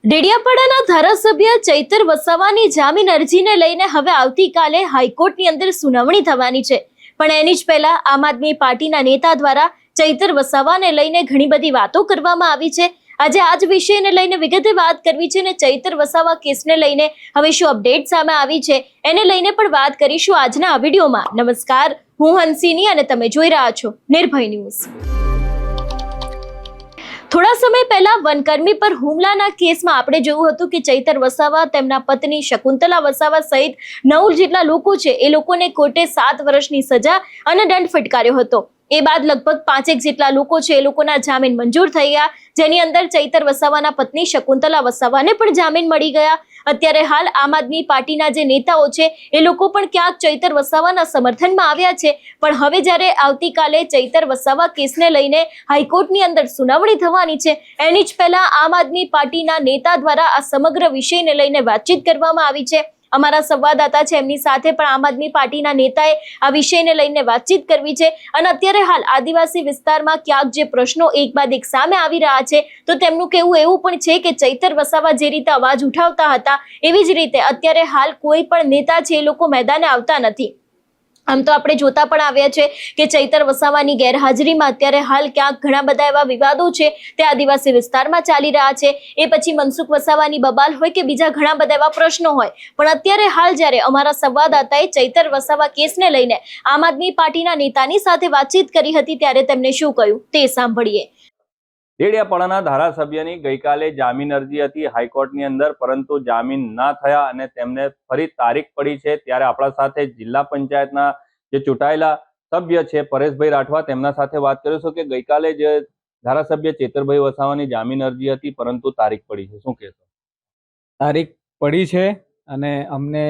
ડેડિયાપાડાના ધારાસભ્ય ચૈતર વસાવાની જામીન અરજીને લઈને હવે આવતીકાલે હાઈકોર્ટની અંદર સુનાવણી થવાની છે, પણ એની જ પહેલા આમ આદમી પાર્ટીના નેતા દ્વારા ચૈતર વસાવાને લઈને ઘણી બધી વાતો કરવામાં આવી છે। આજે આ જ વિષયને લઈને વિગતે વાત કરવી છે અને ચૈતર વસાવા કેસને લઈને હવે શું અપડેટ સામે આવી છે એને લઈને પણ વાત કરીશું આજના આ વિડીયોમાં। નમસ્કાર, હું હંસિની અને તમે જોઈ રહ્યા છો નિર્ભય ન્યૂઝ। થોડા સમય પહેલા વનકર્મી પર હુમલાના કેસમાં આપણે જોયું હતું કે ચૈતર વસાવા, તેમના પત્ની શકુંતલા વસાવા સહિત 9 જેટલા લોકો છે એ લોકોને કોર્ટે 7 વર્ષની સજા અને દંડ ફટકાર્યો હતો। એ બાદ લગભગ 5 જેટલા લોકો છે એ લોકોના જામીન મંજૂર થઈ ગયા, જેની અંદર ચૈતર વસાવાના પત્ની શકુંતલા વસાવાને પણ જામીન મળી ગયા। અત્યારે હાલ આમ આદમી પાર્ટીના જે નેતાઓ છે એ લોકો પણ ક્યાંક ચૈતર વસાવાના સમર્થનમાં આવ્યા છે, પણ હવે જ્યારે આવતીકાલે ચૈતર વસાવા કેસને લઈને હાઈકોર્ટની અંદર સુનાવણી થવાની છે, એની જ પહેલા આમ આદમી પાર્ટીના નેતા દ્વારા આ સમગ્ર વિષયને લઈને વાતચીત કરવામાં આવી છે। અમારા સંવાદદાતા છે, એમની સાથે પણ આમ આદમી પાર્ટીના નેતાએ આ વિષયને લઈને વાતચીત કરવી છે અને અત્યારે હાલ આદિવાસી વિસ્તારમાં ક્યાંક જે પ્રશ્નો એક બાદ એક સામે આવી રહ્યા છે, તો તેમનું કહેવું એવું પણ છે કે ચૈતર વસાવા જે રીતે અવાજ ઉઠાવતા હતા એવી જ રીતે અત્યારે હાલ કોઈ પણ નેતા છે એ લોકો મેદાને આવતા નથી। આમ તો આપણે જોતા પણ આવ્યા છે કે ચૈતર વસાવાની ગેરહાજરીમાં અત્યારે હાલ ક્યાંક ઘણા બધા એવા વિવાદો છે તે આદિવાસી વિસ્તારમાં ચાલી રહ્યા છે। એ પછી મનસુખ વસાવાની બબાલ હોય કે બીજા ઘણા બધા એવા પ્રશ્નો હોય, પણ અત્યારે હાલ જ્યારે અમારા સંવાદદાતાએ ચૈતર વસાવા કેસને લઈને આમ આદમી પાર્ટીના નેતાની સાથે વાતચીત કરી હતી ત્યારે તેમણે શું કહ્યું તે સાંભળીએ। ડેડિયાપાડાના ધારાસભ્યની ગઈકાલે જામીન અરજી હતી હાઈકોર્ટની અંદર, પરંતુ જામીન ના થયા અને તેમને ફરી તારીખ પડી છે। ત્યારે આપણા સાથે જિલ્લા પંચાયતના જે ચૂંટાયેલા સભ્ય છે પરેશભાઈ રાઠવા, તેમના સાથે વાત કરીશું કે ગઈકાલે જે ધારાસભ્ય ચેતરભાઈ વસાવાની જામીન અરજી હતી પરંતુ તારીખ પડી છે, શું કહેશો? તારીખ પડી છે અને અમને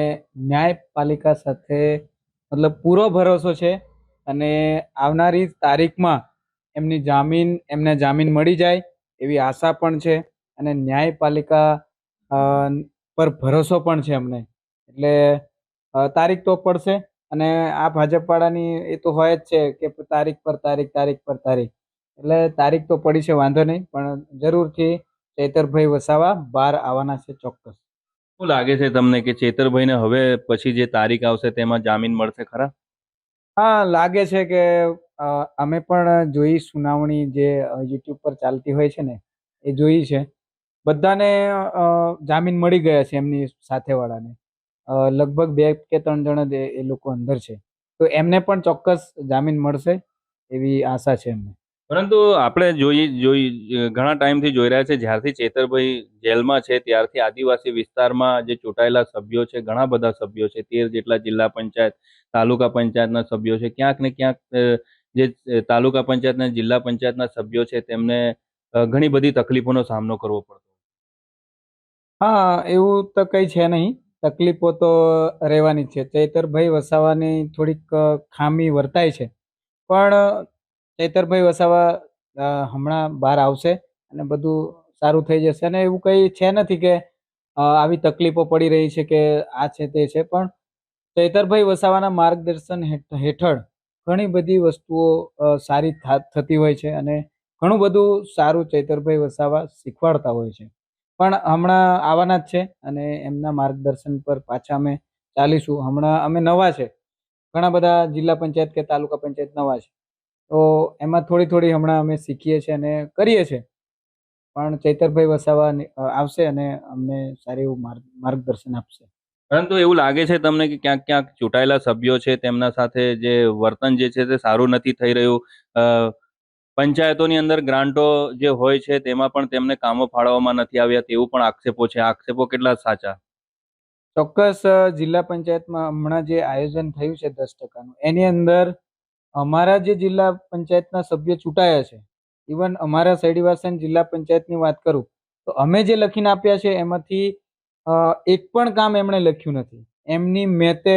ન્યાયપાલિકા સાથે પૂરો ભરોસો છે અને આવનારી તારીખમાં એમને જામીન મળી જાય એવી આશા પણ છે અને ન્યાયપાલિકા પર ભરોસો પણ છે અમને। એટલે તારીખ તો પડશે અને આ ભાજપવાળાની એ તો હોય જ છે કે તારીખ પર તારીખ, એટલે તારીખ તો પડી છે, વાંધો નહીં, પણ જરૂરથી ચૈતરભાઈ વસાવા બહાર આવવાના છે ચોક્કસ। શું લાગે છે તમને કે ચેતરભાઈને હવે પછી જે તારીખ આવશે તેમાં જામીન મળશે ખરા? હા, લાગે છે કે અમે પણ જોઈ સુનાવણી જે યુટ્યુબ પર ચાલતી હોય છે ને એ જોઈ છે, બધાને જામીન મળી ગયા છે એમની સાથેવાળાને, લગભગ 2 કે 3 જણ જ એ લોકો અંદર છે, તો એમને પણ ચોક્કસ જામીન મળશે એવી આશા છે એમને। પરંતુ આપણે ઘણા ટાઈમથી જોઈ રહ્યા છે, જ્યારથી ચેતરભાઈ જેલમાં છે ત્યારથી આદિવાસી વિસ્તારમાં જે ચૂંટાયેલા સભ્યો છે, ઘણા બધા સભ્યો છે, 13 જેટલા જિલ્લા પંચાયત, તાલુકા પંચાયતના સભ્યો છે, ક્યાંક ને ક્યાંક જે તાલુકા પંચાયતના જિલ્લા પંચાયતના સભ્યો છે તેમને ઘણી બધી તકલીફોનો સામનો કરવો પડતો। હા, એવું તો કંઈ છે નહીં, તકલીફો તો રહેવાની છે। ચૈતરભાઈ વસાવાની થોડીક ખામી વર્તાય છે, પણ ચૈતરભાઈ વસાવા હમણાં બહાર આવશે અને બધું સારું થઈ જશે અને એવું કંઈ છે નથી કે આવી તકલીફો પડી રહી છે કે આ છે તે છે, પણ ચૈતરભાઈ વસાવાના માર્ગદર્શન હેઠળ ઘણી બધી વસ્તુઓ સારી થતી હોય છે અને ઘણું બધું સારું ચૈતરભાઈ વસાવા શીખવાડતા હોય છે, પણ હમણાં આવવાના જ છે અને એમના માર્ગદર્શન પર પાછા અમે ચાલીશું। હમણાં અમે નવા છે, ઘણા બધા જિલ્લા પંચાયત કે તાલુકા પંચાયત નવા છે, તો એમાં થોડી હમણાં અમે શીખીએ છીએ અને કરીએ છીએ, પણ ચૈતરભાઈ વસાવા આવશે અને અમને સારું એવું માર્ગદર્શન આપશે। પરંતુ એવું લાગે છે તમને કે ક્યાંક ચૂંટાયેલા સભ્યો છે તેમના સાથે જે વર્તન જે છે તે સારું નથી થઈ રહ્યું? પંચાયતોની અંદર ગ્રાન્ટો જે હોય છે તેમાં પણ તેમને કામો ફાળવવામાં નથી આવ્યા તેવું પણ આક્ષેપો છે, આક્ષેપો કેટલા સાચા? ચોક્કસ જિલ્લા પંચાયતમાં હમણાં જે આયોજન થયું છે 10%નું, એની અંદર અમારા જે જિલ્લા પંચાયતના સભ્ય ચૂંટાયા છે, ઇવન અમારા સૈડીવાસન જિલ્લા પંચાયતની વાત કરું તો અમે જે લખીને આપ્યા છે એમાંથી એક પણ કામ એમણે લખ્યું નથી। એમની મેતે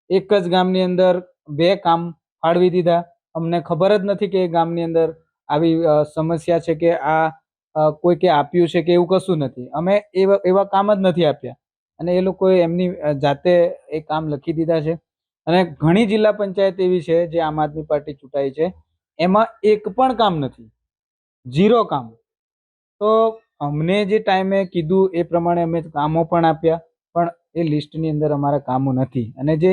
એક જ ગામની અંદર 2 કામ ફાળવી દીધા। અમને ખબર જ નથી કે એ ગામની અંદર આવી સમસ્યા છે કે આ કોઈ કે આપ્યું છે કે એવું કશું નથી। અમે એવા કામ જ નથી આપ્યા અને એ લોકોએ એમની જાતે એ કામ લખી દીધા છે અને ઘણી જિલ્લા પંચાયત એવી છે જે આમ આદમી પાર્ટી ચૂંટાઈ છે, એમાં એક પણ કામ નથી, 0 કામ। તો અમને જે ટાઈમે કીધું એ પ્રમાણે અમે કામો પણ આપ્યા, પણ એ લિસ્ટની અંદર અમારા કામો નથી. અને જે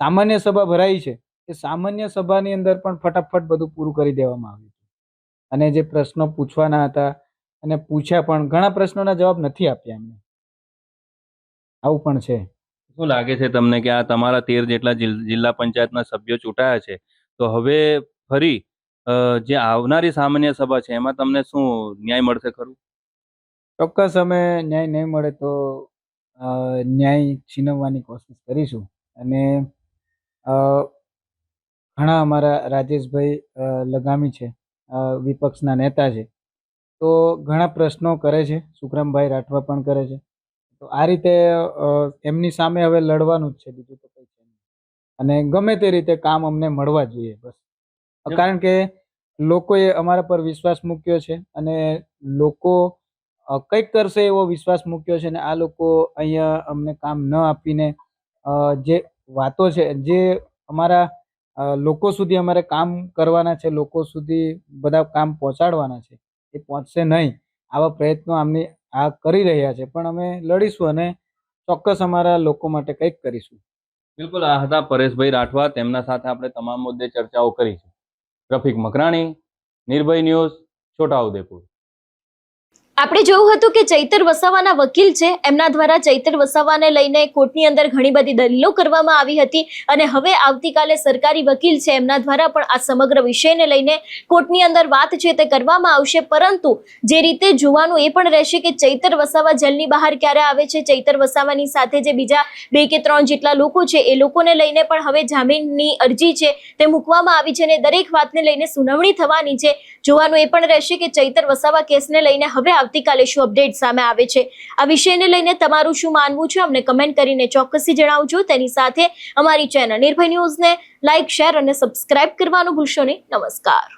સામાન્ય સભા ભરાઈ છે એ સામાન્ય સભાની અંદર પણ ફટાફટ બધું પૂરું કરી દેવામાં આવ્યું. અને જે પ્રશ્નો પૂછવાના હતા અને પૂછ્યા પણ, ઘણા પ્રશ્નોના જવાબ નથી આપ્યા એમને. આવું પણ છે. શું લાગે છે તમને કે આ તમારા 13 જેટલા જિલ્લા પંચાયતના સભ્યો ચૂંટાયા છે, તો હવે ફરી જે આવનારી સામાન્ય સભા છે એમાં તમને શું ન્યાય મળશે ખરું? ચોક્કસ અમે ન્યાય નહીં મળે તો ન્યાય છીનવવાની કોશિશ કરીશું. અને અ, ઘણા અમારા રાજેશભાઈ લગામી છે, વિપક્ષના નેતા છે, તો ઘણા પ્રશ્નો કરે છે. સુખરામભાઈ રાઠવા પણ કરે છે. તો આ રીતે એમની સામે હવે લડવાનું જ છે, બીજું તો કંઈ છે નહીં. અને ગમે તે રીતે કામ અમને મળવા જોઈએ બસ. કારણ કે લોકોએ અમારા પર વિશ્વાસ મૂક્યો છે અને લોકો કંઈક કરશે એવો વિશ્વાસ મૂક્યો છે. ને આ લોકો અહીંયા અમને કામ ન આપીને જે વાતો છે, જે અમારા લોકો સુધી અમારે કામ કરવાના છે, લોકો સુધી બધા કામ પહોંચાડવાના છે, એ પહોંચશે નહીં. આવા પ્રયત્નો આમની આ કરી રહ્યા છે, પણ અમે લડીશું અને ચોક્કસ અમારા લોકો માટે કંઈક કરીશું. બિલકુલ, આ હતા પરેશભાઈ રાઠવા. તેમના સાથે આપણે તમામ મુદ્દે ચર્ચાઓ કરી છે. રફીક મકરાણી, નિર્ભય ન્યૂઝ, છોટાઉદેપુર. આપણે જોયું હતું કે ચૈતર વસાવાના વકીલ છે, એમના દ્વારા ચૈતર વસાવાને લઈને કોર્ટની અંદર ઘણી બધી દલીલો કરવામાં આવી હતી. અને હવે આવતીકાલે સરકારી વકીલ છે, એમના દ્વારા પણ આ સમગ્ર વિષયને લઈને કોર્ટની અંદર વાત છે તે કરવામાં આવશે. પરંતુ જે રીતે જોવાનું એ પણ રહેશે કે ચૈતર વસાવા જેલની બહાર ક્યારે આવે છે. ચૈતર વસાવાની સાથે જે બીજા 2 કે 3 જેટલા લોકો છે, એ લોકોને લઈને પણ હવે જામીનની અરજી છે તે મૂકવામાં આવી છે અને દરેક વાતને લઈને સુનાવણી થવાની છે. જોવાનું એ પણ રહેશે કે ચૈતર વસાવા કેસને લઈને હવે આવતીકાલે શું અપડેટ સામે આવે છે. આ વિષયને લઈને તમારું શું માનવું છે અમને કમેન્ટ કરીને ચોક્કસથી જણાવજો. તેની સાથે અમારી ચેનલ નિર્ભય ન્યૂઝને લાઇક, શેર અને સબસ્ક્રાઇબ કરવાનું ભૂલશો નહીં. નમસ્કાર.